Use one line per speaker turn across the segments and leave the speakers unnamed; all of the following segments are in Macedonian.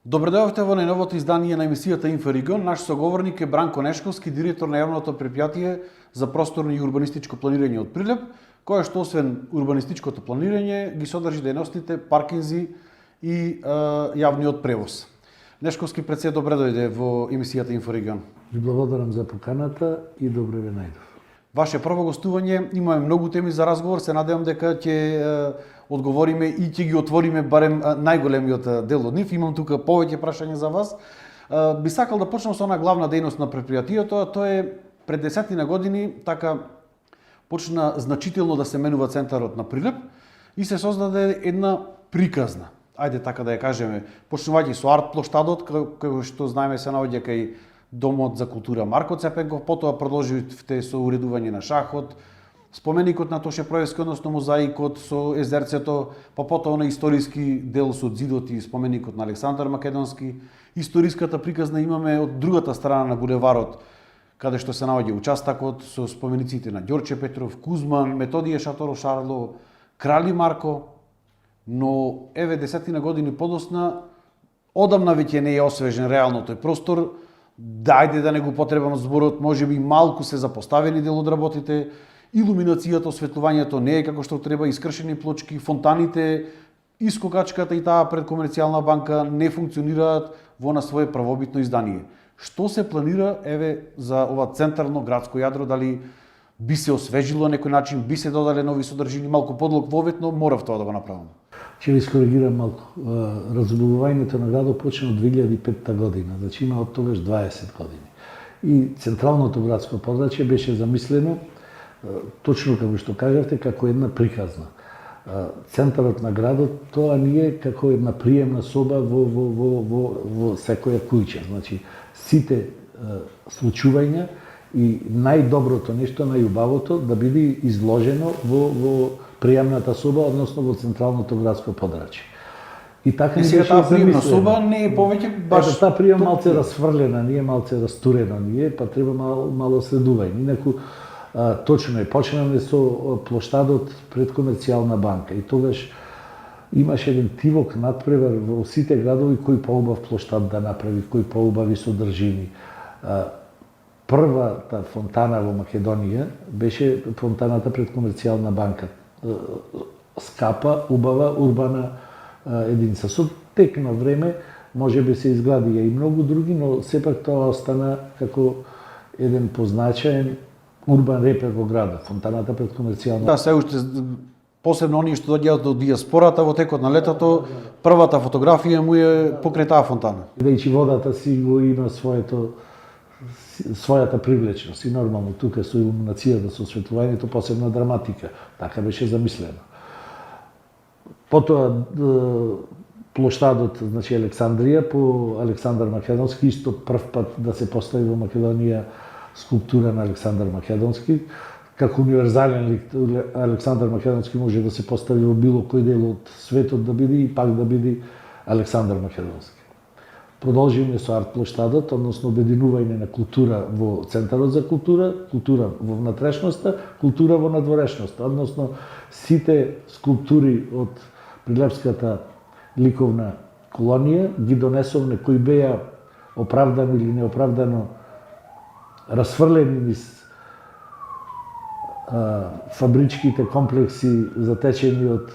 Добре дојдовте во најновото издание на емисијата Инфорегион. Наш соговорник е Бранко Нешковски, директор на јавното предпријатие за просторно и урбанистичко планирање од Прилеп, кое што освен урбанистичкото планирање ги содржи дејностите паркинзи и јавниот превоз. Нешковски, пред се добре дојде во емисијата Инфорегион.
Ви благодарам за поканата и добре ве најдов.
Ваше прво гостување, имаме многу теми за разговор, се надевам дека ќе одговориме и ќе ги отвориме барем најголемиот дел од нив. Имам тука повеќе прашања за вас. Би сакал да почнам со она главна дејност на предпријатието, а тоа е пред 10 години така почна значително да се менува центарот на Прилеп и се создаде една приказна. Ајде така да ја кажеме, почнувајќи со арт плоштадот, кој што знаеме се наоѓа кај Домот за култура Марко Цепенков, потоа продолживте со уредување на шахот, споменикот на Тоше Проевски, односно мозаикот со езерцето, па потоа на историски дел со зидот и споменикот на Александар Македонски. Историската приказна имаме од другата страна на булеварот, каде што се наоѓа участакот со спомениците на Ѓорче Петров, Кузман, Методије Шаторов Шарло, Крали Марко, но еве 10 години подосна одамна веќе не е освежен реално тој простор. Дајде да не го потребам зборот, можеби малку се запоставени дел од работите, илуминацијата, осветлувањето не е како што треба, искршени плочки, фонтаните, искокачката и таа пред Комерцијална банка не функционираат во на свое правобитно издание. Што се планира еве за ова центарно градско јадро, дали би се освежило на некој начин, би се додале нови содржини, малку подлог воветно, морав тоа да го направам.
Ќе ви скоригирам малку. Разобувањето на градот почна од 2005 година, значи има од тогаш 20 години. И централното градско подрачје беше замислено, точно како што кажавте, како една приказна. Центарот на градот, тоа не е како една приемна соба во секоја куќа. Значи, сите случувања и најдоброто нешто, најубавото, да биде изложено во приемната соба, односно во централното градско подрачје. И така
не беше таа приемна соба не е повеќе баш
таа приема малце расфрлена, не е малце растурена, па треба мало следување. Инаку точно е, почнаме со плоштадот пред Комерцијална банка и тогаш имаше еден тивок надпревар во сите градови кој поубав плоштад да направи, кој поубави содржини. Првата фонтана во Македонија беше фонтаната пред Комерцијална банка. Скапа, убава, урбана единица. Со тек на време можеби се изградија и многу други, но сепак тоа остана како еден позначаен урбан репер во градот, фонтаната пред Комерцијална.
Да, се уште посебно оние што доаѓаат од диаспората во текот на летото, првата фотографија му е покрај таа фонтана.
Бидејќи водата си го има својата привлечност и нормално тука со илуминацијата, со осветлувањето, посебна драматика. Така беше замислено. Потоа плоштадот, значи Александрија, по Александар Македонски, исто прв пат да се постави во Македонија скулптура на Александар Македонски. Како универзален лик, Александар Македонски може да се постави во било кој дел од светот да биде и пак да биде Александар Македонски. Продолжиме со арт плоштадот, односно обединување на култура во Центарот за култура, култура во внатрешноста, култура во надворешноста, односно сите скулптури од Прилепската ликовна колонија ги донесовме кои беа оправдано или неоправдано расфрлени низ фабричките комплекси затечени од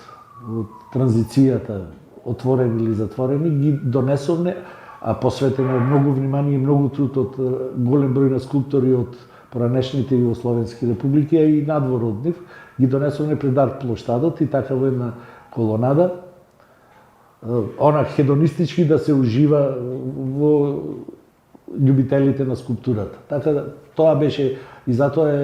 транзицијата, отворени или затворени, ги донесовме, а посветено многу внимание и многу труд од голем број на скулптори од поранешните југословенски републики, а и надвор од нив, ги донесовме пред арт плоштадот и така во една колонада, она хедонистички да се ужива во љубителите на скулптурата. Така тоа беше и затоа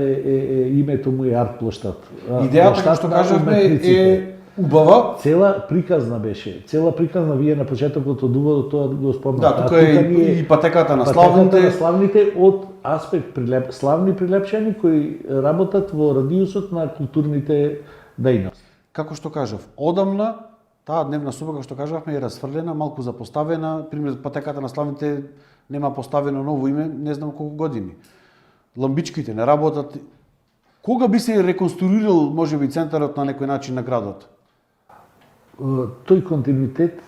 името му е арт плоштад.
Идејата како што кажавме е убава.
Цела приказна беше. Цела приказна, вие на почетокот од уводот тоа го спомнавте.
Да, тука е и патеката на славните.
Патеката на славните од аспект славни прилепчани кои работат во радиусот на културните дејности.
Како што кажав, одамна таа дневна соба, како што кажавме, е расфрлена, малку запоставена. Пример, патеката на славните нема поставено ново име, не знам колку години. Ламбичките не работат. Кога би се реконструирал, можеби, центарот на некој начин на градот?
Тој континуитет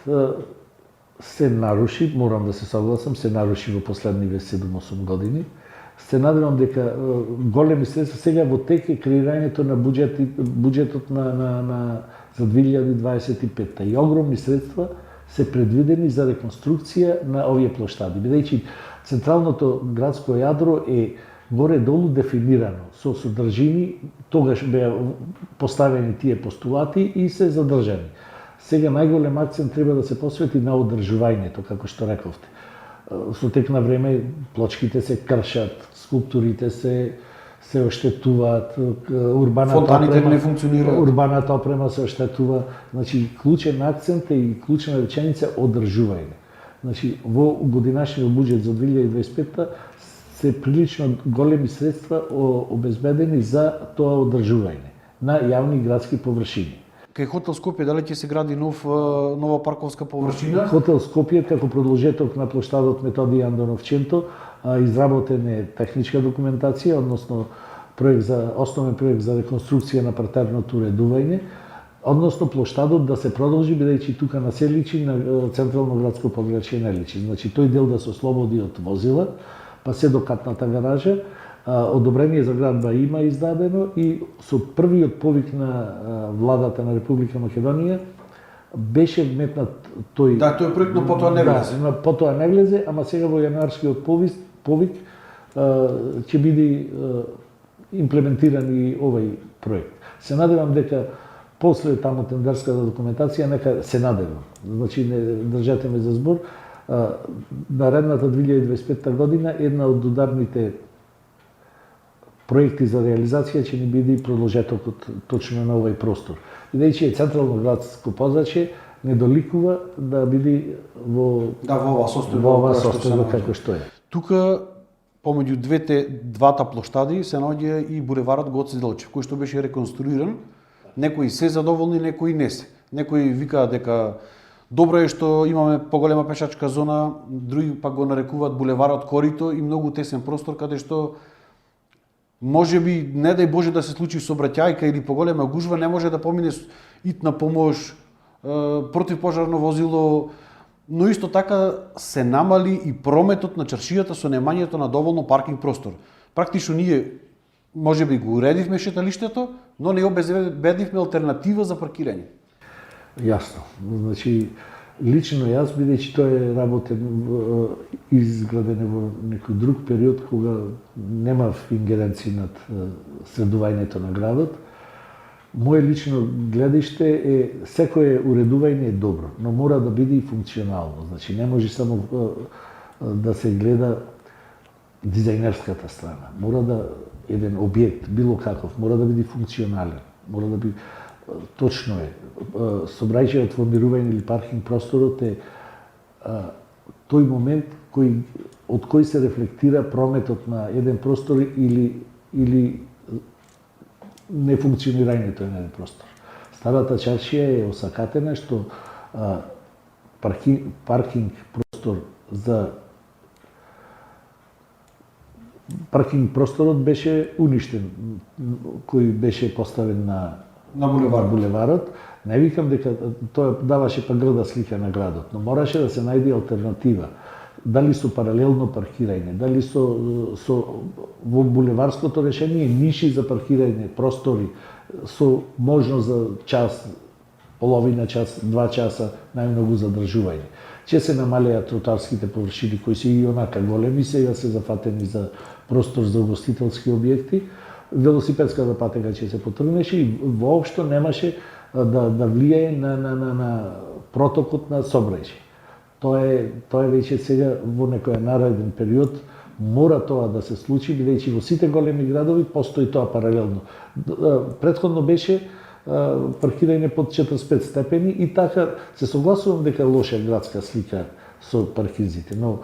се наруши, морам да се согласам, се наруши во последниве 7-8 години. Се надевам дека големи средства сега во тек е креирањето на буџетот за 2025 и огромни средства се предвидени за реконструкција на овие плоштади, бидејќи централното градско јадро е горе-долу дефинирано со содржини, тогаш беа поставени тие постулати и се задржани. Сега најголем акцент треба да се посвети на одржувањето, како што рековте. Со тек на време плочките се кршат, скулптурите се оштетуваат,
Фонтаните не функционираат.
Урбаната опрема се оштетува. Значи, клучен акцент е и клучна реченица одржување. Значи, во годинашниот буџет за 2025 се прилично големи средства обезбедени за тоа одржување на јавни градски површини.
Кај хотел Скопје дали ќе се гради нова парковска површина?
Хотел Скопје како продолжеток на плоштадот Методи Андонов Ченто изработен е техничка документација, односно основен проект за реконструкција на партерното уредување, односно плоштадот да се продолжи бидејќи тука на се личи на централно градско подрачје не личи. Значи тој дел да се ослободи од возила, па се до катната гаража. Одобрение за градба има издадено и со првиот повик на владата на Република Македонија беше вметнат тој...
Да, тој проект, но потоа не влезе.
Да, потоа не влезе, ама сега во јануарскиот повик ќе биде имплементиран и овој проект. Се надевам дека после таму тендерската документација, нека се надевам, значи не држете ме за збор, наредната 2025 година една од ударните проекти за реализација ќе ни биде и продолжетокот точно на овој простор. Бидејќи централно градско подрачје не доликува да биде во
ова состојба
како што е.
Тука помеѓу двата плоштади се наоѓа и булеварот Гоце Делчев, кој што беше реконструиран. Некои се задоволни, некои не се. Некои викаат дека добро е што имаме поголема пешачка зона, други пак го нарекуваат булеварот Корито и многу тесен простор каде што може би, не дај Боже да се случи сообраќајка или поголема гужва, не може да помине итна помош, противпожарно возило, но исто така се намали и прометот на чаршијата со немањето на доволно паркинг простор. Практично ние може би го уредивме шеталиштето, но не обезбедивме алтернатива за паркирање.
Јасно. Значи, лично јас, бидејќи тој е работен, изграден во некој друг период, кога немав ингеренција над средувањето на градот, моје лично гледиште е секое уредување е добро, но мора да биде и функционално. Значи, не може само да се гледа дизајнерската страна. Мора да еден објект, било каков, мора да биде функционален, мора да биде точно е. Сообраќајот во мирување или паркинг просторот е тој момент од кој се рефлектира прометот на еден простор или нефункционирањето на еден простор. Старата чаршија е осакатена што паркинг простор за паркинг просторот беше уништен, кој беше поставен на булеварот. Не викам дека тоа даваше па грда слика на градот, но мораше да се најде алтернатива. Дали со паралелно паркирање, дали во булеварското решение ниши за паркирање, простори со можност за час, половина час, 2 часа најмногу задржување. Ќе се намалеат тротоарските површини кои се и онака големи, сега се зафатени за простор за угостителски објекти. Велосипедската патека ќе се потргнеше и воопшто немаше да влијае на протокот на сообраќај. Тоа е веќе сега во некој нареден период мора тоа да се случи, бидејќи во сите големи градови постои тоа паралелно. Претходно беше паркирање под 45 степени и така се согласувам дека лоша градска слика со паркинзите, но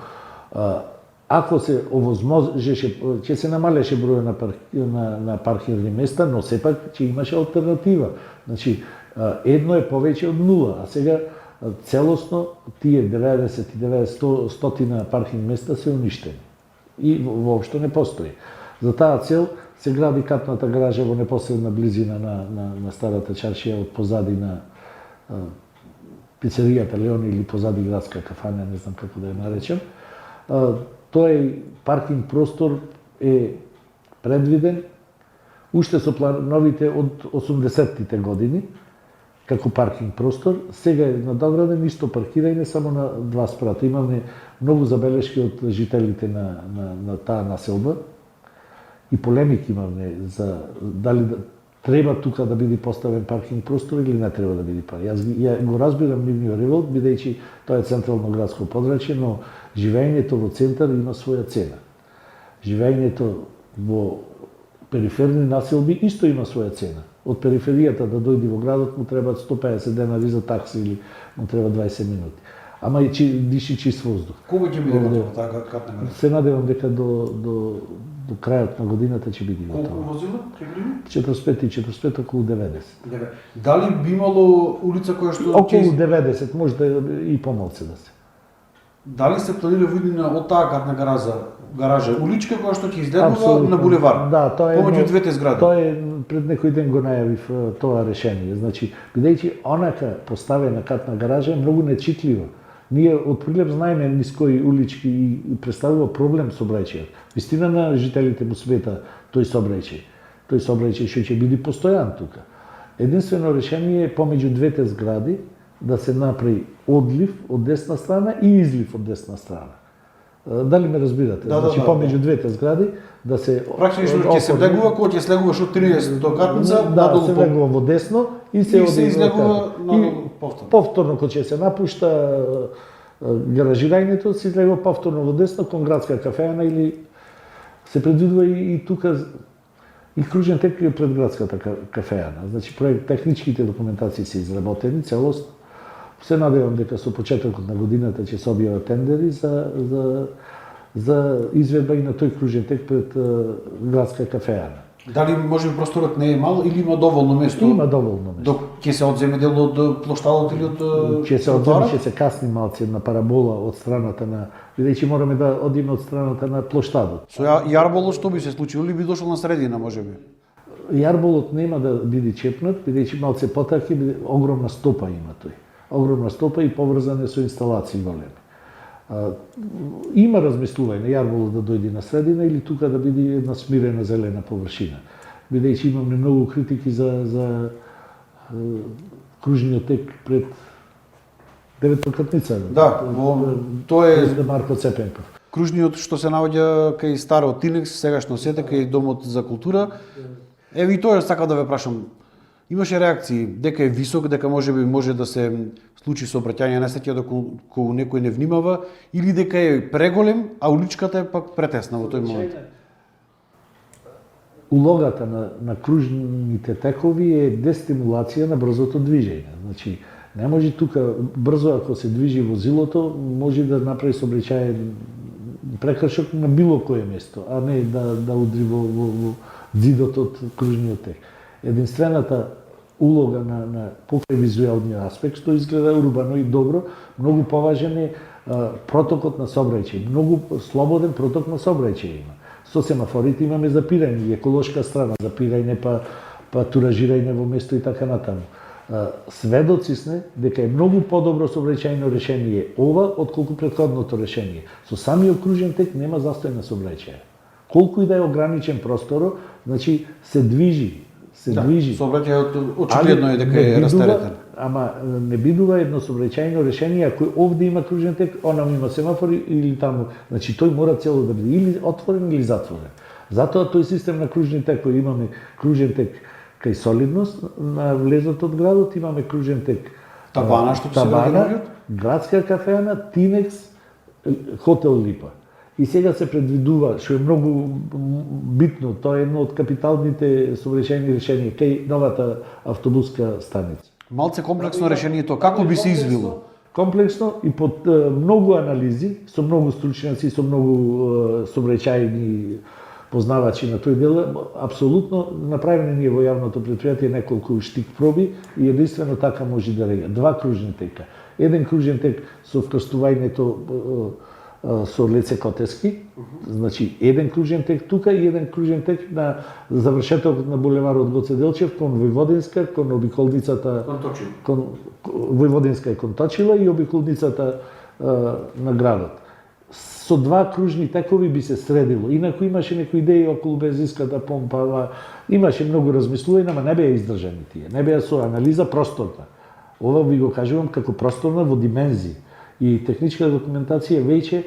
ако се овозможеше, ќе се намалеше бројот на паркирни места, но сепак ќе имаше алтернатива. Значи, едно е повеќе од нула, а сега целосно тие 90-100 паркинг места се уништени и воопшто не постои. За таа цел се гради катната гаража во непосредна близина на старата чаршија од позади на пицеријата Леони или позади градска кафана, не знам како да ја наречем. Тој паркинг простор е предвиден уште со плановите од 80-тите години како паркинг простор. Сега е надограден исто паркирање само на два спрата. Имаме многу забелешки од жителите на таа населба и полемики имаме за дали треба тука да биде поставен паркинг простор или не треба да биде паркинг. Ја го разбирам нивниот револт, бидејќи тоа е централно градско подрачје, но живеењето во центар има своја цена. Живеењето во периферни населби исто има своја цена. Од периферијата да дојде во градот му треба 150 денари за такси или му треба 20 минути. Ама и диши чист воздух.
Кога ќе биде готово таа катна мрежа?
Се надевам дека до крајот на годината ќе биде готово.
Колку возила ќе биде?
45 и 45 околу 90.
Дали би имало улица која што
Околу 90, може да и помалце да се.
Дали се планира во иднина од таа катна гаража уличка која што ќе излегува на булевар?
Да, тоа е
помеѓу двете згради.
Тоа е пред некој ден го најавив тоа решение. Значи, бидејќи онака поставена катна гаража е многу нечитлива. Ние од прилеп знаеме низ кои улички и представува проблем сообраќајот. Вистина на жителите му света тој сообраќај. Тој сообраќај што ќе биде постојан тука. Единствено решение е помеѓу двете згради да се направи одлив од десна страна и излив од десна страна. Дали ме разбирате? Значи помеѓу двете згради да се
практично ќе се влегува кога ќе слегуваш од 30 до катница,
надолу се влегува во десно и се
излегува надолу повторно.
Повторно кога ќе се напушта гаражирањето, се излегува повторно во десно кон градска кафеана или се предвидува и тука и кружен тек пред градската кафеана. Значи проект техничките документации се изработени целост. Се надевам дека со почетокот на годината ќе се објават тендери за изведба и на тој кружен тек пред градска кафеана.
Дали може би просторот не е мал или има доволно место?
Има доволно место.
Док ќе се одземе дел од плоштадот или од
ќе се одземе, ќе се касни малце на парабола од страната на, бидејќи мораме да одиме од страната на плоштадот.
Со јарболот што би се случило или би дошол на средина можеби?
Јарболот нема да биде чепнат, бидејќи малце потаки, огромна стопа има тој. Огромна стопа и поврзане со инсталации големи. Има размислување јарболот да дојде на средина или тука да биде една смирена зелена површина. Бидејќи имаме многу критики за кружниот тек пред Деветокатница.
Да, тоа е
Марко Цепенков.
Кружниот што се наоѓа кај стариот Тинекс, сегашно сете кај Домот за култура. Еве и тоа сакав да ве прашам. Имаше реакции дека е висок, дека можеби може да се случи сообраќање несреќа доколку некој не внимава или дека е преголем, а уличката е пак претесна во тој момент.
Улогата на кружните текови е дестимулација на брзото движење. Значи, не може тука брзо ако се движи возилото, може да направи сообраќаен прекршок на било кое место, а не да удри во зидот од кружниот тек. Единствената улога на покрај визуелниот аспект, што изгледа урбано и добро, многу поважен е протокот на сообраќај, многу слободен проток на сообраќај има. Со семафорите имаме запирање, еколошка страна, запирање па туражирање во место и така натаму. Сведоци сме дека е многу подобро сообраќајно решение ова отколку претходното решение. Со самиот кружен тек нема застој на сообраќај. Колку и да е ограничен просторо, значи се движи.
Сообраќајот очигледно е дека е растаретен.
Ама не бидува едно сообраќајно решение, ако овде има кружен тек, онам има семафори или таму. Значи тој мора цело да биде или отворен или затворен. Затоа тој систем на кружни текови имаме кружен тек кај солидност на влезот од градот, имаме кружен тек
Табана, што се гради,
градска кафеана, Тинекс, хотел Липа. И сега се предвидува, што е многу битно, тоа е едно од капиталните сообраќајни решенија кај новата автобуска станица.
Малце комплексно решението, како би се извило?
Комплексно и под многу анализи, со многу стручњаци, со многу сообраќајни познавачи на тој дел, апсолутно направени ние во јавното претпријатие неколку штик проби и единствено така може да рега. Два кружни тека. Еден кружен тек со вкрстувањето со Леце Котески, значи еден кружен тек тука и еден кружен тек на завршетокот на булеварот Гоце Делчев кон Војводинска, кон обиколницата кон Војводинска и кон Точила и обиколницата на градот. Со два кружни текови би се средило. Инаку имаше некои идеи околу бензинската помпа, имаше многу размислувања, ама не беа издржани тие. Не беа со анализа просторна. Ова ви го кажувам како просторна во димензии. И техничка документација веќе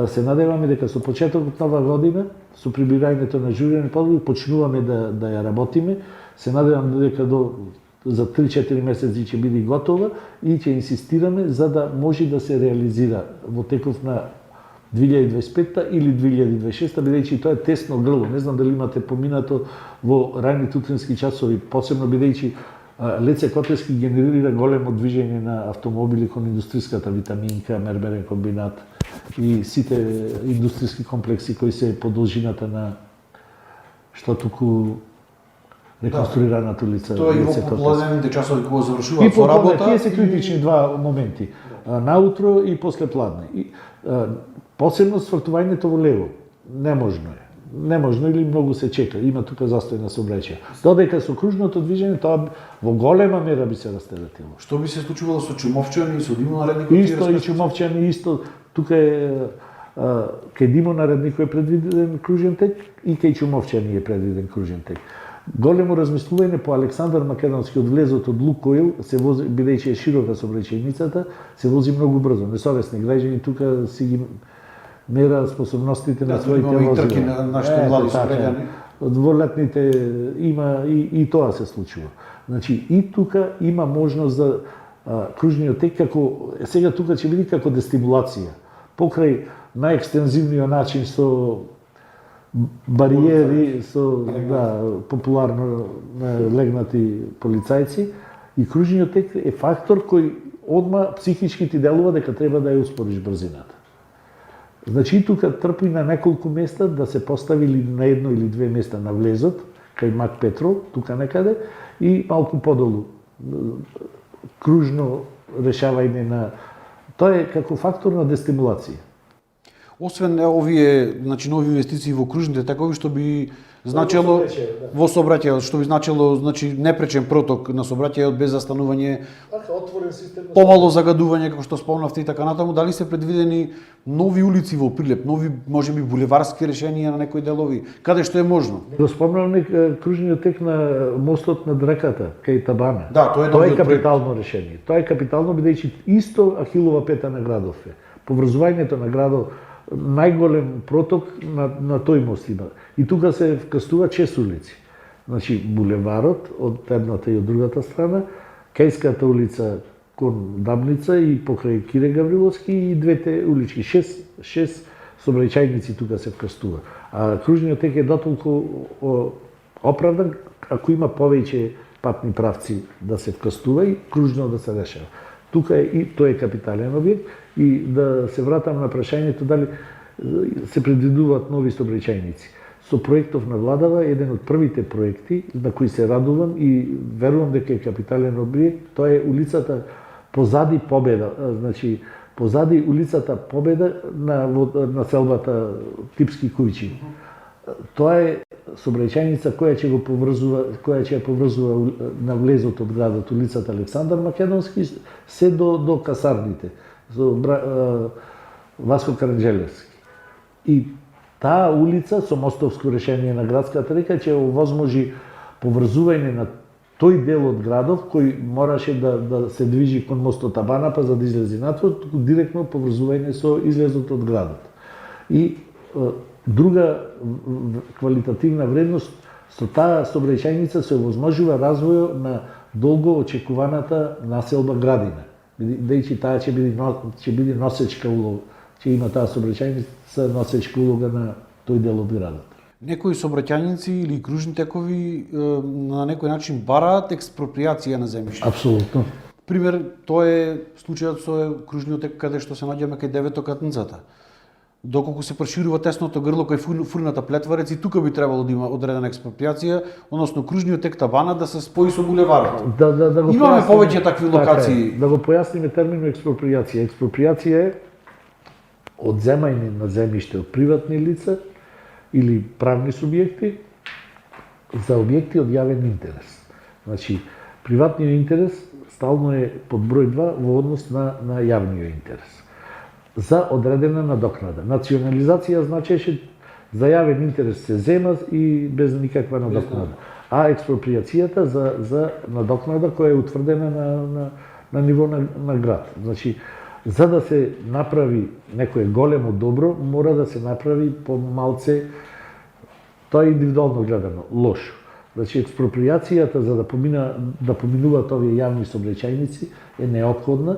се надеваме дека со почетокот на оваа година, со прибирањето на журирани подоби, почнуваме да ја работиме. Се надевам дека за 3-4 месеци ќе биде готова и ќе инсистираме за да може да се реализира во теков на 2025 или 2026, бидејќи тоа е тесно грло. Не знам дали имате поминато во ранните утрински часови, посебно бидејќи Леце Котески генерира големо движење на автомобили кон индустријската Витаминка, Мерберен комбинат и сите индустријски комплекси кои се по должината на што туку реконструираната улица.
Тоа и во попладневните часови кога завршуваат со работа.
Тие се критични два моменти. Наутро и после пладне. Посебно свртувањето во лево. Неможно е. Неможно или многу се чека. Има тука застој на сообраќај. Додека со кружното движење тоа во голема мера би се растеретило.
Што би се случувало со Чумовчани и со димонаредникот?
Исто и Чумовчани, исто. Тука е кај димонаредник е предвиден кружен тек и кај Чумовчани е предвиден кружен тек. Големо размислување по Александар Македонски од влезот од Лукоил се вози, бидејќи е широка сообраќајницата, се вози многу брзо. Несовесни граѓани тука си ги мера способностите на своите возила.
И трки на нашите млади сограѓани.
Во летните има и тоа се случува. Значи и тука има можност за кружниот тек како сега тука ќе биде како дестимулација. Покрај најекстензивниот начин со бариери, со популарно легнати полицајци и кружниот тек е фактор кој одма психички ти делува дека треба да ја успориш брзината. Значи тука трпи на неколку места да се поставили на едно или две места на влезот, кај Мак Петрол, тука некаде, и малку подолу. Кружно решавање на... Тоа е како фактор на дестимулација.
Освен овие, значи нови инвестиции во кружните текови што би значело во сообраќајот, што би значело, значи непречен проток на сообраќајот без застанување,
отворен систем,
помало загадување како што спомнавте и така натаму, дали се предвидени нови улици во Прилеп, нови можеби булеварски решенија на некои делови, каде што е можно?
Го спомнам кружниот тек на мостот над реката кај Табана.
Да, тоа е
капитално решение. Тоа е капитално бидејќи исто Ахилова пета на градов е. Поврзувањето на градот најголем проток на тој мост има. И тука се вкастува 6 улици. Значи булеварот од едната и од другата страна, Кајската улица кон Дабница и покрај Кире Гавриловски и двете улички. 6 сообраќајници тука се вкастува. А кружниот тек е дотолку оправдан ако има повеќе патни правци да се вкастува и кружно да се решава. Тука е и тој е капитален објект и да се вратам на прашањето дали се предвидуваат нови сообраќајници. Со проектов на владава, еден од првите проекти на кои се радувам и верувам дека е капитален објект, тоа е улицата позади Победа, значи позади улицата Победа на селбата Типски Кујчи. Тоа е сообраќајница која ќе ја поврзува на влезот од градот улицата Александар Македонски се до касарните, со Васко Каранџелевски. И таа улица со мостовско решение на градската река ќе овозможи поврзување на тој дел од градов кој мораше да се движи кон мостот Табана па за да излезе натвор, директно поврзување со излезот од градот. И друга квалитативна вредност, со таа сообраќајница се овозможува развојот на долго очекуваната населба Градина. Бидејќи таа ќе биде носечка улога, ќе има таа сообраќајница носечка улога на тој дел од градот.
Некои сообраќајници или кружни текови на некој начин бараат експроприација на земјиште.
Апсолутно.
Пример, тоа е случајот со кружниот тек каде што се наоѓаме кај Деветокатницата. Доколку се проширува тесното грло кај фурната Плетварец и тука би требало да има одредена експроприација, односно кружниот тек Табана да се спои со булеварот.
Да го
имаме повеќе такви локации.
Да го појасниме терминот експроприација. Експроприација е одземање на земјиште од приватни лица или правни субјекти за објекти од јавен интерес. Значи, приватниот интерес стално е под број 2 во однос на јавниот интерес. За одредена надокнада. Национализација значеше за јавен интерес се зема и без никаква надокнада. А експроприацијата за надокнада која е утврдена на ниво на град. Значи, за да се направи некое големо добро, мора да се направи по малце, тоа е индивидуално гледано, лошо. Значи, експроприацијата за да поминуваат овие јавни сообраќајници е неопходна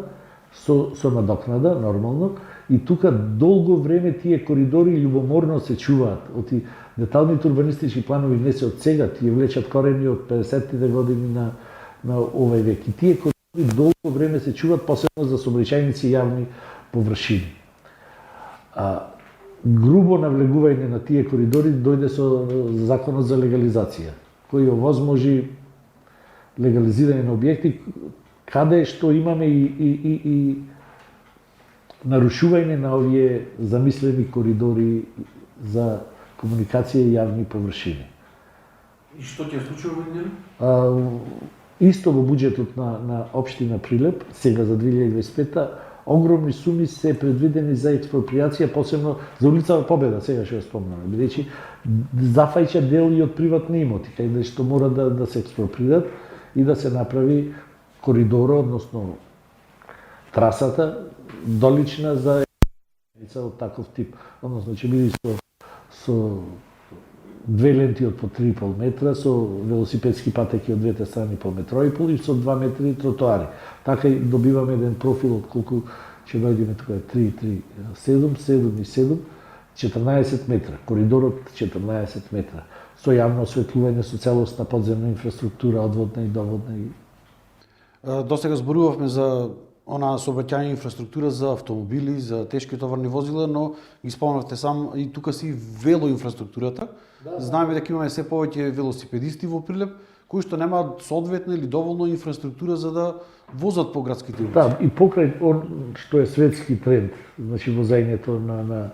со надокнада, нормално, и тука долго време тие коридори љубоморно се чуваат. Оти деталните урбанистички планови не се од сега, тие влечат корени од 50-тите години на овој век. И тие коридори долго време се чуваат, посебно за сообраќајници јавни површини. Грубо навлегување на тие коридори дојде со законот за легализација, кој овозможи легализирање на објекти каде што имаме и нарушување на овие замислени коридори за комуникација и јавни површини.
И што ќе случува во нели?
Исто во буџетот на општина Прилеп, сега за 2025 огромни суми се предвидени за експроприација, посебно за улица Победа, сега ќе ја спомнаме, бидејќи зафаќа дел и од приватни имоти, каде што мора да се експроприират и да се направи коридор, односно трасата долична за од таков тип. Односно ќе биде со две ленти од по 3,5 метра, со велосипедски патеки од двете страни по 1,5 метри и со 2 метри тротоари. Така и добиваме еден профил од колку ќе дојдеме тука 3, 3, 7, 7 и 7, 14 метра. Коридорот 14 метра. Со јавно осветлување, со целосна подземна инфраструктура, одводна и доводна.
Досега зборувавме за онаа сообраќајна инфраструктура за автомобили, за тешки товарни возила, но ги спомнавте сам и тука си велоинфраструктурата. Знаеме дека имаме се повеќе велосипедисти во Прилеп, кои што немаат соодветна или доволно инфраструктура за да возат по градските улици.
Да, и покрај што е светски тренд, значи возењето на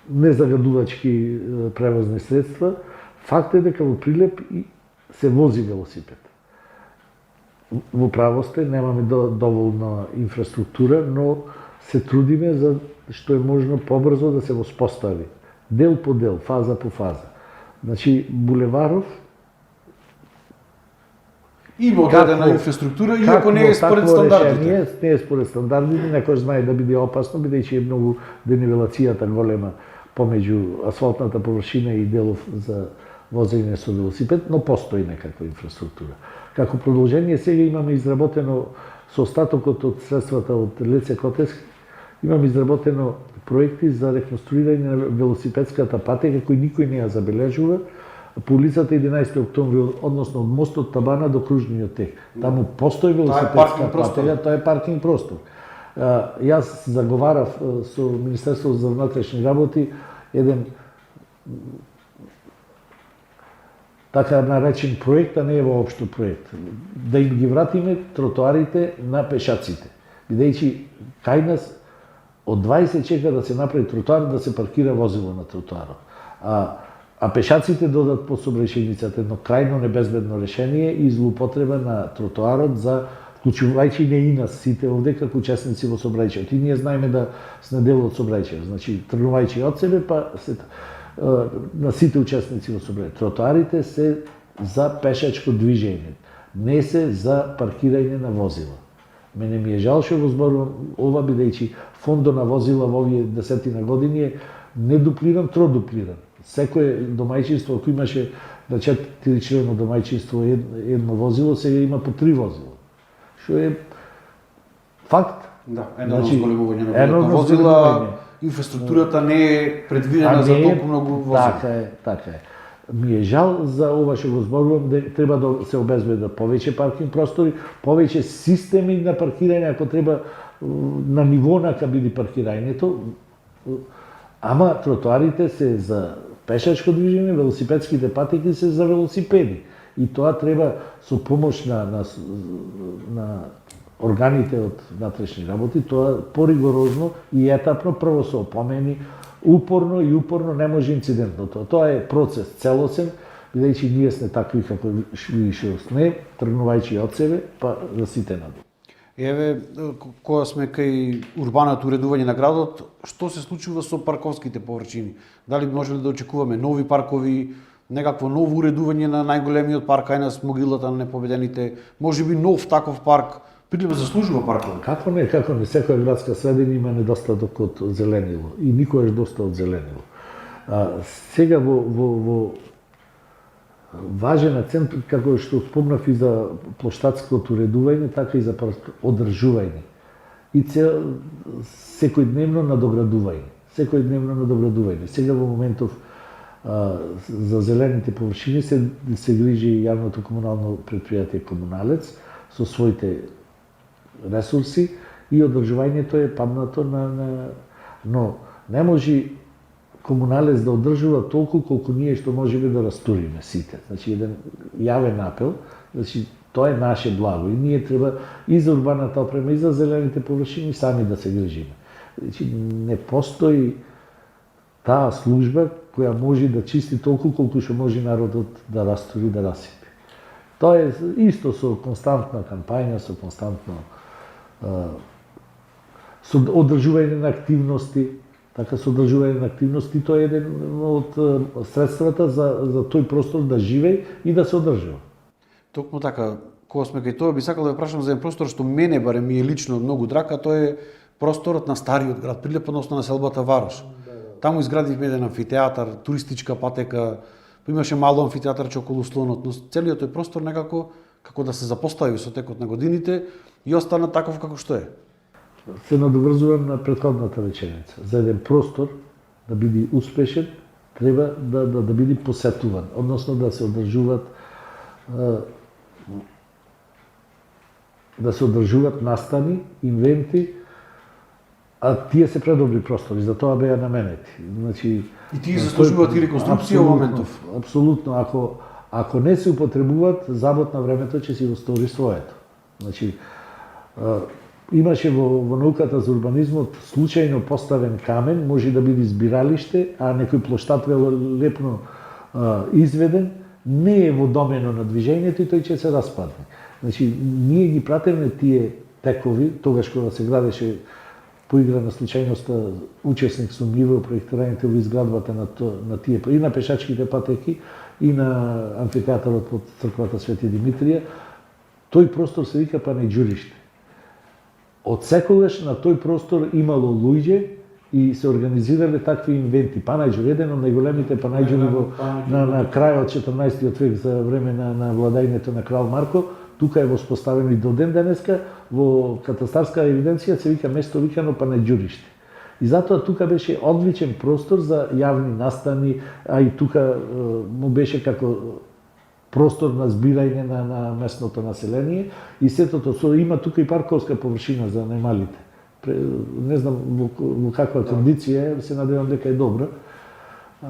незагадувачки превозни средства, факт е дека во Прилеп се вози велосипед. Во право сте, немаме доволна инфраструктура, но се трудиме за што е можно побрзо да се воспостави. Дел по дел, фаза по фаза. Значи, булеваров
има одредена инфраструктура, иако не е според стандардите.
Не е според стандардите, некој знае да биде опасно, бидејќи е многу денивелацијата голема помеѓу асфалтната површина и делов за возење со велосипед, но постои некаква инфраструктура. Како продолжение сега имаме изработено со остатокот од средствата од Леце Котевски, имаме изработено проекти за реконструирање на велосипедската патека кој никој не ја забележува по улицата 11 октомври, односно од мостот Табана до кружниот тек. Таму постои велосипедска патека, тоа е паркинг простор. Јас заговарав со Министерството за внатрешни работи еден така наречен проект, а не е воопшто проект. Да им ги вратиме тротоарите на пешаците. Бидејќи кај нас од 20 чека да се направи тротоар, да се паркира возило на тротоарот. А пешаците додат по сообраќајницата едно крајно небезбедно решение и злоупотреба на тротоарот за вклучувајќи не и нас сите овде како учесници во сообраќајот. И ние знаеме да сме дел од сообраќајот. Значи, тргнувајќи од себе, па на сите учесници во сообраќајот. Тротоарите се за пешачко движење, не се за паркирање на возила. Мене ми е жал што го зборувам ова, бидејќи фондот на возила во овие 10 години е недуплиран, тродуплиран. Секое домајчинство, ако имаше на 4-члено домајчинство едно возило, сега има по 3 возила. Што е факт.
Да, едно зголемување на возила, инфраструктурата не е предвидена за толку многу возила.
Така е. Ми е жал за ова што го зборувам, треба да се обезбедат повеќе паркинг простори, повеќе системи на паркирање, ако треба на ниво на кабини паркирањето. Ама тротоарите се за пешачко движење, велосипедските патеки се за велосипеди. И тоа треба со помош на органите од внатрешни работи, тоа поригорозно и етапно прво се опомени, упорно и упорно, не може инцидентно тоа. Тоа е процес целосен, бидејќи ние сме такви како више сме, тргнувајќи од себе, па за сите надолу.
Еве, кога сме кај урбаното уредување на градот, што се случува со парковските површини? Дали можеле да очекуваме нови паркови, некакво ново уредување на најголемиот парк кај нас, могилата на непобедените, можеби нов таков парк? Прилепо заслужува паркови.
Како не, секоја градска средина има недостаток од зеленило и никогаш доста од зеленило. Сега во важен акцент, како што спомнав и за плоштадското уредување, така и за одржување. И секојдневно надоградување. Сега во моментов за зелените површини се грижи јавното комунално предпријатие Комуналец со своите ресурси и одржувањето е паднато но не може Комуналец да одржува толку колку ние што можеме да растуриме сите. Значи еден јавен апел, значи тоа е наше благо и ние треба и за урбаната опрема и за зелените површини сами да се грижиме. Значи не постои таа служба која може да чисти толку колку што може народот да растури, да расипи. Тоа е исто со константна кампања, со константно со одржување на активности, така со одржување на активности, тоа е еден од средствата за тој простор да живее и да се одржува.
Токму така, кога сме кај тоа, би сакал да ве прашам за еден простор што мене барем ми е лично многу драг, а тоа е просторот на стариот град, прилепно односно на селбата Варош. Таму изградивме еден амфитеатар, туристичка патека, имаше мало амфитеатарче околу слонот, но целиот тој простор некако како да се запостави со текот на годините и остана таков како што е.
Се надоврзувам на претходната реченица. За еден простор да биде успешен, треба да биде посетуван, односно да се одржуваат настани, инвенти, а тие се предобри простори, за тоа беа наменети. Значи,
и тие заслужуваат и реконструкција во моментов.
Апсолутно, ако не се употребуваат, забот на времето ќе си го стори своето. Значи, имаше во науката за урбанизмот случајно поставен камен, може да биде збиралиште, а некој плоштад велелепно изведен, не е во домено на движењето и тој ќе се распадне. Значи, ние ги пратевме тие текови, тогаш кога се градеше по игра на случајноста, учесник сум и во проектирањето во изградбата на тие, и на пешачките патеки, и на амфитеатарот под црквата Свети Димитрија, тој простор се вика Панајџуриште. Од секогаш на тој простор имало луѓе и се организирале такви инвенти. Панајџур, еден од најголемите панајџури на крајот 14 век за време на владајнето на крал Марко, тука е воспоставено и до ден денеска, во катастарска евиденција се вика место викано Панајџуриште. И затоа тука беше одличен простор за јавни настани, а и тука му беше како простор на збирање на местното население и сетото има тука и парковска површина за најмалите. Не знам во каква кондиција е, се надевам дека е добра.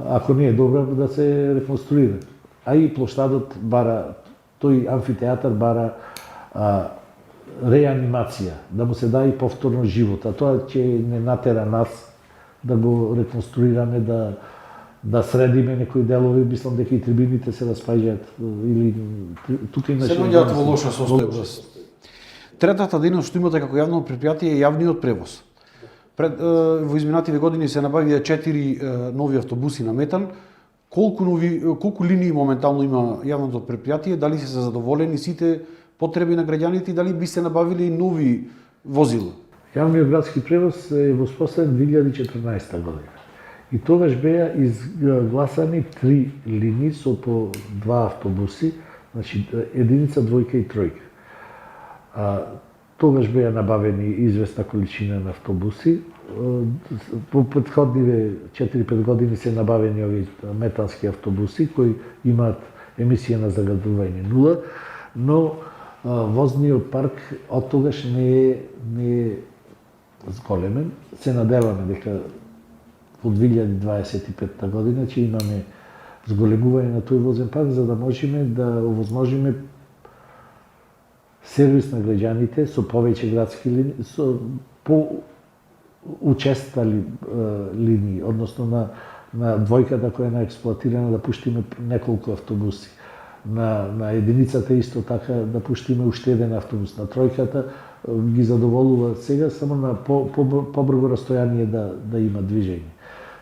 Ако не е добра, да се реконструира. А и плоштадот бара, тој амфитеатар бара реанимација, да му се даде и повторно живот, а тоа ќе не натера нас да го реконструираме, да средиме некои делови, мислам дека и трибините се распаѓаат или тука имаше
се наоѓаат во лоша состојба. Третата дејност што имате како јавно предпријатие е јавниот превоз. Во изминативе години се набавија 4 нови автобуси на метан. Колку линии моментално има јавното предпријатие, дали се задоволени сите потреби на граѓаните и дали би се набавиле и нови возила?
Јавниот градски превоз е воспоставен 2014 година. И тогаш беа изгласани 3 линии со по 2 автобуси, значи единица, двојка и тројка. Тогаш беа набавени известна количина на автобуси. По претходниве 4-5 години се набавени ови метански автобуси кои имаат емисија на загадување 0, но возниот парк од тогаш не е зголемен. Се надеваме дека во 2025 година ќе имаме зголемување на тој возен парк за да можеме да овозможиме сервис на граѓаните со повеќе градски линии, со учестали линии, односно на двојката која е наексплоатирана да пуштиме неколку автобуси. На единицата исто така да пуштиме уште еден автобус. На тројката ги задоволува сега само на побрзо растојание да има движење.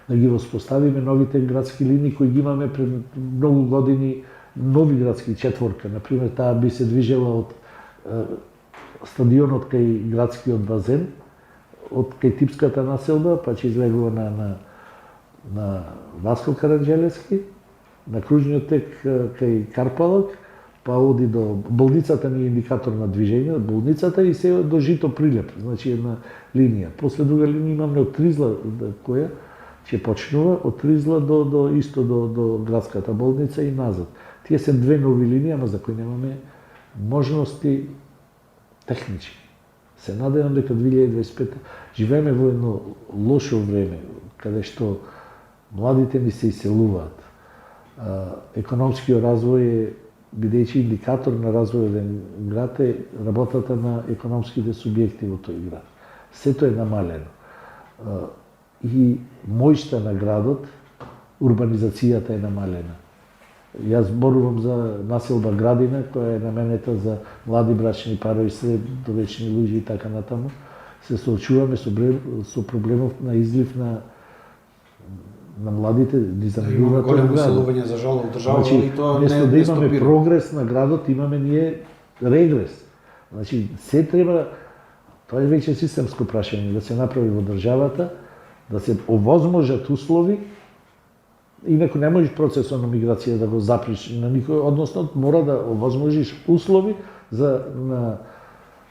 Да ги воспоставиме новите градски линии кои ги имаме пред многу години, нови градски четворка, например, таа би се движела од стадионот кај градскиот базен, од кај типската населба, па ќе излегува на Васко Караđелевски, на кружниот тек кај Карпалак, па оди до болницата ни индикатор на движење, болницата и се до Жито Прилеп, значи една линија. После друга линија имаме од Тризла која ќе почнува од Тризла до градската болница и назад. Тие се две нови линии, ама за кои немаме можности технички. Се надевам дека 2025 живееме во едно лошо време, каде што младите ни се иселуваат. Економскиот развој е, бидејќи индикатор на развојот на град е работата на економските субјекти во тој град. Сето е намалено. И мојшта на градот, урбанизацијата е намалена. Јас зборувам за населба Градина, која е наменета за млади брачни парови, средовечни луѓе и така натаму. Се соочуваме со проблемов на излив на младите, дизајнираат
големо иселување за жал во држава,
значи,
и тоа
место да
не
имаме
стопира.
прогрес на градот, имаме ние регрес. Значи, се треба, тоа е веќе системско прашање, да се направи во државата, да се овозможат услови. Инаку не можеш процесот на миграција да го заприш на никој, односно мора да овозможиш услови за на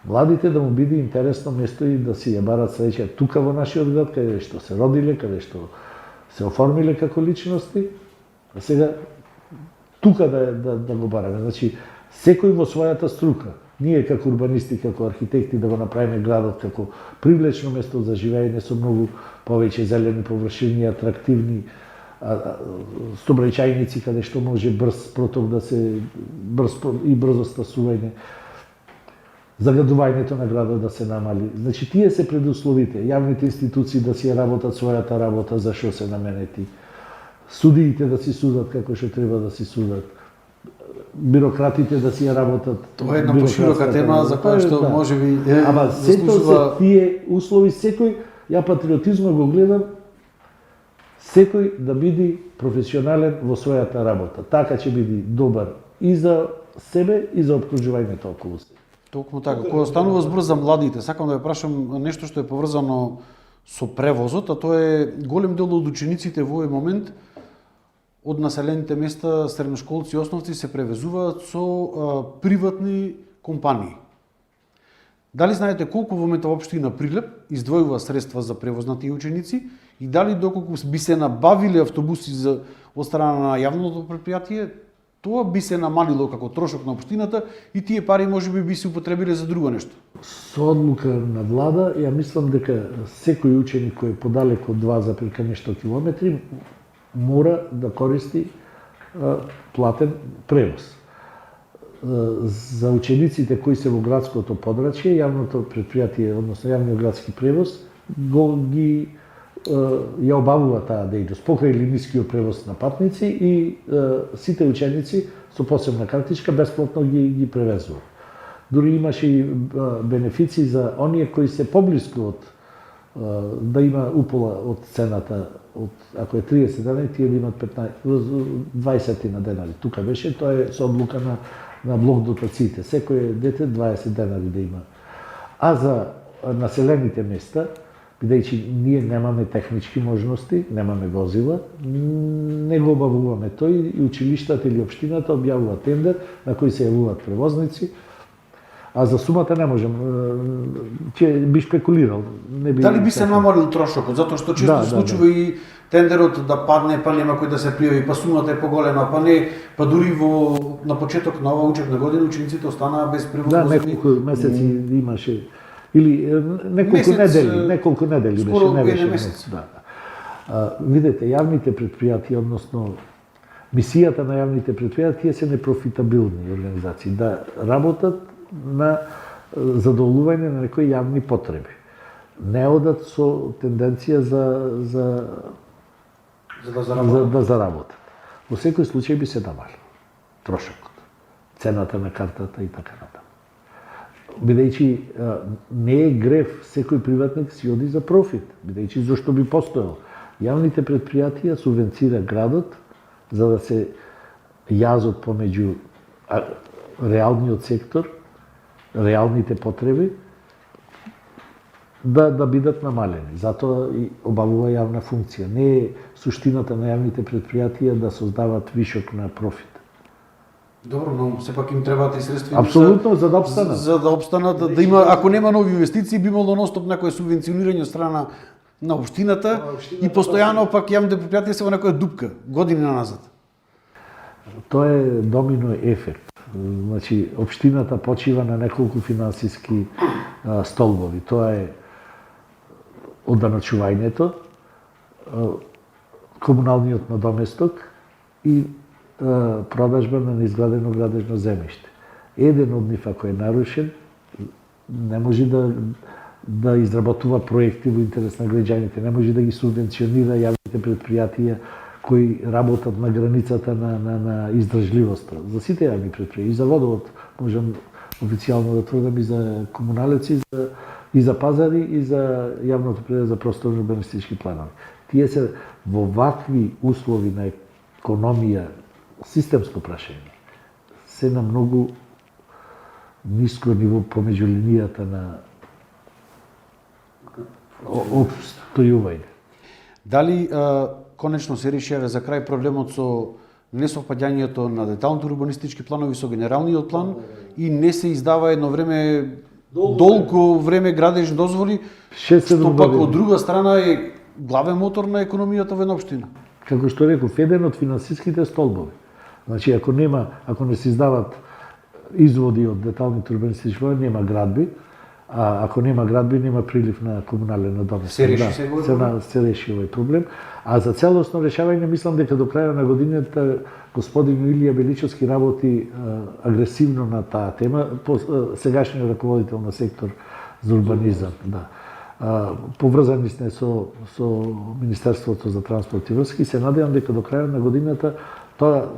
младите да му биде интересно место и да си ја барат среќа тука во нашиот град, каде што се родиле, каде што се оформиле како личности, а сега тука да го бараме. Значи, секој во својата струка. Ние како урбанисти, како архитекти да го направиме градот како привлечно место за живење со многу повеќе зелени површини, атрактивни стобрајчајници каде што може брз проток да се брзо стасување, загадувањето на градот да се намали. Значи тие се предусловите, јавните институции да си работат својата работа за што се наменети, судиите да си судат како што треба да си судат, бирократите да си работат.
Тоа е една поширока тема за која што можеби
ама сето се тие услови, секој, ја патриотизма го гледам, секој да биде професионален во својата работа. Така ќе биде добар и за себе и за опкружувањето околу себе.
Токму така. Кога станува збор за младите, сакам да ве прашам нешто што е поврзано со превозот, а тоа е голем дел од учениците во овој момент од населените места, средношколци и основци се превезуваат со приватни компании. Дали знаете колку во моментот општина Прилеп издвојува средства за превоз на тие ученици и дали доколку би се набавиле автобуси за од страна на јавното претпријатие, тоа би се намалило како трошок на општината и тие пари можеби би се употребиле за друго нешто.
Со одлука на влада, ја мислам дека секој ученик кој е подалеку од 2 нешто километри мора да користи платен превоз. За учениците кои се во градското подрачје, јавното претпријатие, односно јавниот градски превоз, ја обавува таа дејност покрај линискиот превоз на патници и сите ученици со посебна картичка бесплатно ги превезува. Дури имаше и бенефиции за оние кои се поблиску од да има упола од цената, ако е 30 денари, тие да имат 20 на денари. Тука беше, тоа е со одлука на блок дотациите. Секој дете 20 денари да има. А за населените места, бидејќи ние немаме технички можности, немаме возила, не го обавуваме тој и училиштата или општината објавува тендер на кој се јавуваат превозници, а за сумата не можем, ќе би шпекулирал. Не би
Дали би се намалил трошокот, затоа што често се случува и тендерот да падне, па нема кој да се пријави, па сумата е поголема, па дури на почеток на оваа учебна година учениците останаа без превоз.
Да, неколку месеци имаше или неколку недели
скоро
беше, не беше
месец.
Да. Видете, јавните претпријатија, односно мисијата на јавните претпријатија се непрофитабилни организации, да работат на задоволување на некои јавни потреби. Не одат со тенденција за да заработат. Во секој случај би се намалил трошокот, цената на картата и така натаму. Бидејќи не е грев секој приватник си оди за профит, бидејќи зашто би постоел. Јавните предпријатија субвенцира градот за да се јазот помеѓу реалниот сектор, реалните потреби, да бидат намалени. Затоа и обавува јавна функција. Не е суштината на јавните предпријатија да создават вишок на профит.
Добро, но сепак им требаат и средства.
Апсолутно, за да обстанат.
За да обстанат, да има, ако нема нови инвестиции, би имало ностоп некој субвенционирање од страна на општината и постојано пак јавните предпријатија се во некоја дупка, години назад.
Тоа е домино ефект. Значи, општината почива на неколку финансиски столбови. Тоа е одданачувањето, комуналниот надоместок и продажба на неизградено градежно земјиште. Еден од нив, ако е нарушен, не може да изработува проекти во интерес на граѓаните, не може да ги субвенционира јавните предпријатија кои работат на границата на издржливоста. За сите јавни предпријатија, и за водовод, можам официјално да тврдам, и за комуналеци, и за пазари, и за јавното предпријатие за просторни урбанистички планови. Тие се во вакви услови на економија, системско прашање, се на многу ниско ниво помеѓу линијата на обстојување.
Дали конечно се реши за крај проблемот со несовпаѓањето на деталните урбанистички планови со генералниот план и не се издава едно време долго време градежни дозволи, што пак од друга страна е главен мотор на економијата во една општина.
Како што реков, еден од финансиските столбови. Значи, ако не се издават изводи од деталните урбанистички планови, нема градби, а ако нема градби, нема прилив на комунален надоместок. Се реши овој проблем. А за целосно решавање, мислам дека до крајот на годината господин Илија Величевски работи агресивно на таа тема, сегашниот раководител на сектор за урбанизам. Да. Поврзани сме со Министерството за транспорт и врски и се надевам дека до крајот на годината тоа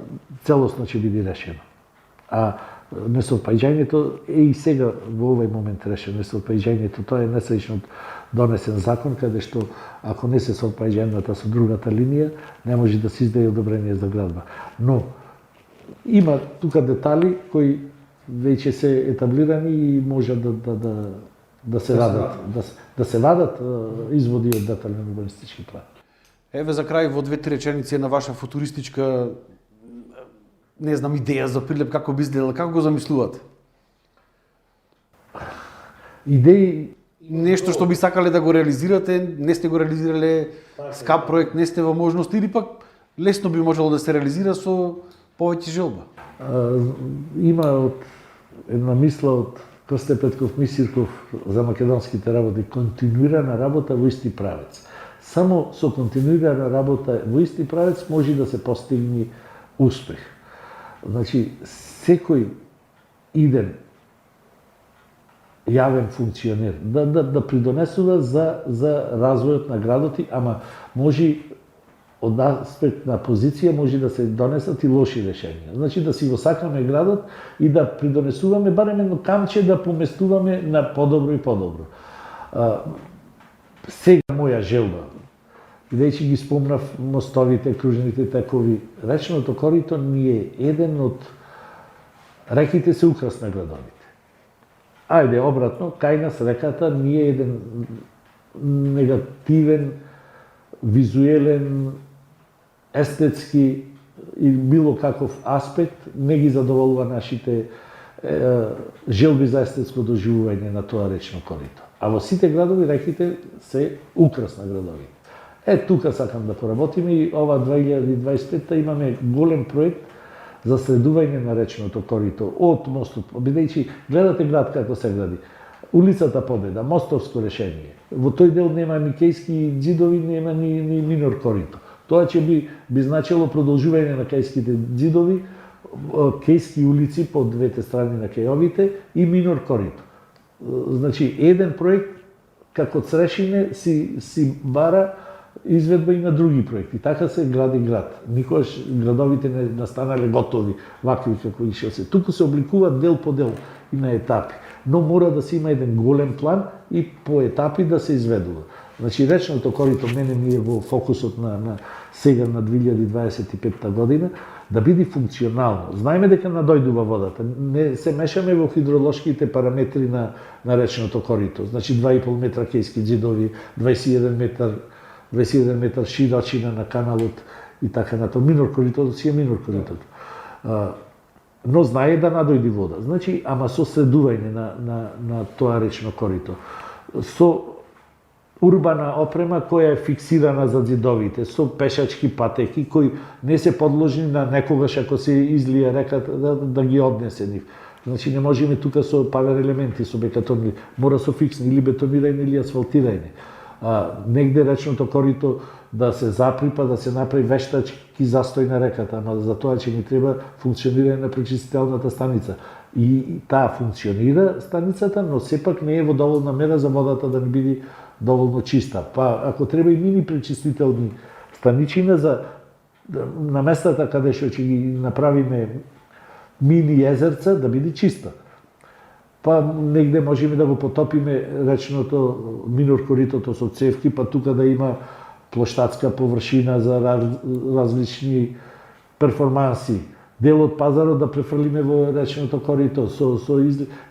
целосно ќе биде решено. А несовпаѓањето е и сега во овој момент решено. Несовпаѓањето, тоа е несреќно донесен закон, каде што ако не се совпаѓа едната со другата линија, не може да се издаде одобрение за градба. Но има тука детали кои веќе се етаблирани и може да се вадат изводи од детален урбанистички план.
Еве за крај во две-три реченици на ваша футуристичка не знам идеја за Прилеп како би изгледала, како го замислувате?
Идеи
нешто што би сакале да го реализирате, не сте го реализирале, скап проект, не сте во можност или пак лесно би можело да се реализира со повеќе желба?
Има една мисла од Крсте Петков Мисирков за македонските работи, континуирана работа во исти правец. Само со континуирана работа во исти правец може да се постигне успех. Значи, секој иден јавен функционер да придонесува за развојот на градот, ама може од аспект на позиција може да се донесат и лоши решенија. Значи да си го сакаме градот и да придонесуваме барем едно камче да поместуваме на подобро и подобро. Сега моја желба, бидејќи ги спомнав мостовите, кружните текови, речното корито ни е еден од реките се украс на градовите. Ајде, обратно, кај нас реката ни е еден негативен, визуелен, естетски и било каков аспект не ги задоволува нашите желби за естетско доживување на тоа речно корито. А во сите градови реките се украс на градовите. Тука сакам да поработиме и ова 2025 имаме голем проект за средување на речното корито од мостот, бидејќи гледате град како се гради. Улицата Победа, мостовско решение. Во тој дел нема ни кејски ѕидови, нема ни минор корито. Тоа ќе би значило продолжување на кејските ѕидови кејски улици по двете страни на кејовите и минор корито. Значи, еден проект како црешине си бара изведба и на други проекти. Така се гради град. Никогаш градовите не настанале готови, вакви како ише се. Туку се обликуваат дел по дел и на етапи. Но мора да се има еден голем план и по етапи да се изведува. Значи, речното корито мене ми е во фокусот на сега на 2025 година, да биде функционално. Знаеме дека надојдува водата. Не се мешаме во хидролошките параметри на речното корито. Значи 2,5 метра кејски ѕидови, 21 метар широчина на каналот и така нато. Минор коритото си е минор коритото. Но знае да надојди вода. Значи, ама со следување на тоа речно корито. Со урбана опрема која е фиксирана за ѕидовите, со пешачки патеки кои не се подложни на некогаш ако се излие реката да ги однесе нив. Значи не можеме тука со павер елементи, со бетонни, мора со фиксни или бетонирање или асфалтирање. Негде речното корито да се заприпа, да се направи вештачки застој на реката, ама за тоа че ни треба функционирање на пречистителната станица. И таа функционира станицата, но сепак не е во доволна мера за водата да не биде доволно чиста. Па ако треба и мини пречистителни станичина на местата каде што ќе ги направиме мини езерца да биде чиста. Па негде можеме да го потопиме речното минор коритото со цевки, па тука да има плоштадска површина за различни перформанси. Дел од пазарот да префрлиме во речното корито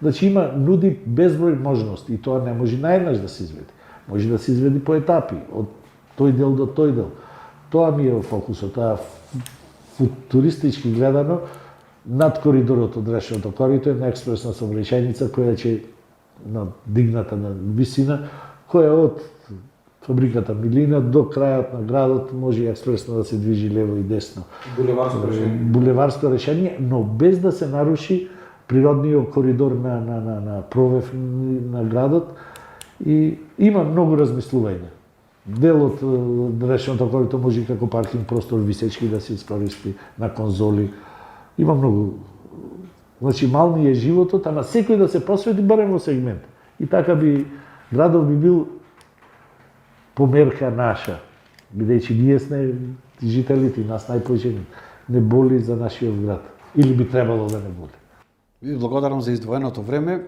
Значи има нуди безброј можности и тоа не може наеднаш да се изведе. Може да се изведе по етапи, од тој дел до тој дел. Тоа ми е во фокусот, футуристички гледано, над коридорот од речното корито е една експресна сообраќајница која ќе дигната на висина, која од фабриката Милина до крајот на градот може експресно да се движи лево и десно. Булеварско решение, но без да се наруши природниот коридор на провев на градот. И има многу размислување. Дел од речното корито може како паркинг простор висечки да се искористи на конзоли. Има многу. Значи мални е животот, ама секој да се посвети барем во сегмент. И така градов би бил померка наша, бидејќи ние сме жителите, нас најповеќе не боли за нашиот град. Или би требало да не боли.
Ви благодарам за издвоеното време.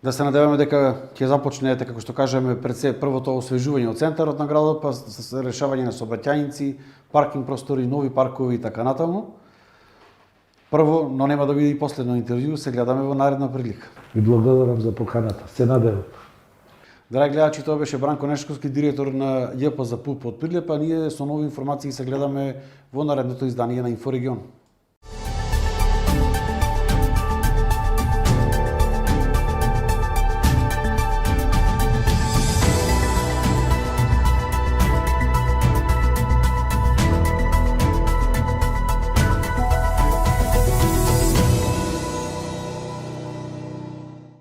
Да се надеваме дека ќе започнете, како што кажеме, пред се првото освежување од центарот на градот, па с решавање на сообраќајници, паркинг простори, нови паркови и така натаму. Прво, но нема да биде и последно интервју, се гледаме во наредна прилика.
Ви благодарам за поканата. Се надевам.
Драги гледачи, тоа беше Бранко Нешковски, директор на ЈПЗ ПУП од Прилепа. Ние со нови информации се гледаме во наредното издание на Инфорегион.